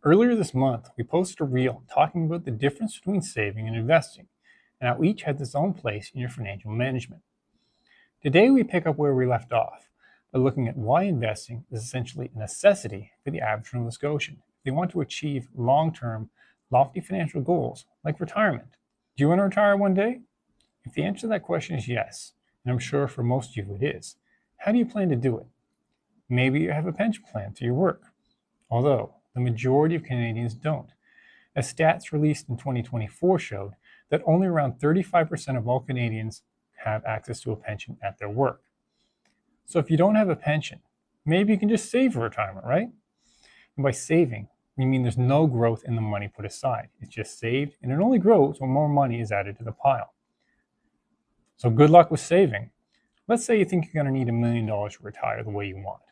Earlier this month, we posted a reel talking about the difference between saving and investing, and how each has its own place in your financial management. Today, we pick up where we left off by looking at why investing is essentially a necessity for the average Nova Scotian if they want to achieve long-term, lofty financial goals like retirement. Do you want to retire one day? If the answer to that question is yes, and I'm sure for most of you it is, how do you plan to do it? Maybe you have a pension plan through your work, although the majority of Canadians don't, as stats released in 2024 showed that only around 35% of all Canadians have access to a pension at their work. So if you don't have a pension, maybe you can just save for retirement, right? And by saving, we mean there's no growth in the money put aside. It's just saved, and it only grows when more money is added to the pile. So good luck with saving. Let's say you think you're going to need $1 million to retire the way you want.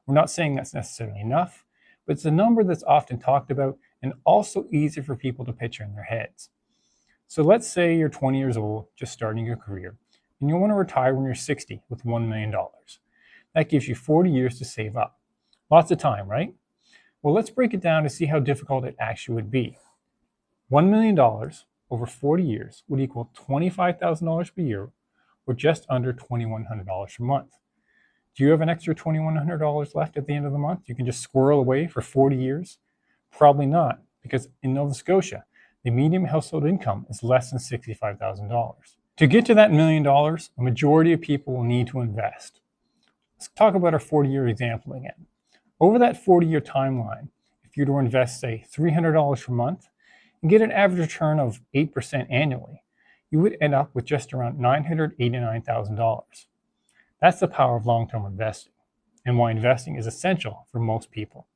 We're not saying that's necessarily enough, but it's a number that's often talked about and also easy for people to picture in their heads. So let's say you're 20 years old, just starting your career, and you want to retire when you're 60 with $1 million. That gives you 40 years to save up. Lots of time, right? Well, let's break it down to see how difficult it actually would be. $1 million over 40 years would equal $25,000 per year, or just under $2,100 per month. Do you have an extra $2,100 left at the end of the month you can just squirrel away for 40 years? Probably not, because in Nova Scotia, the median household income is less than $65,000. To get to that $1 million, a majority of people will need to invest. Let's talk about our 40-year example again. Over that 40-year timeline, if you were to invest, say, $300 per month and get an average return of 8% annually, you would end up with just around $989,000. That's the power of long-term investing, and why investing is essential for most people.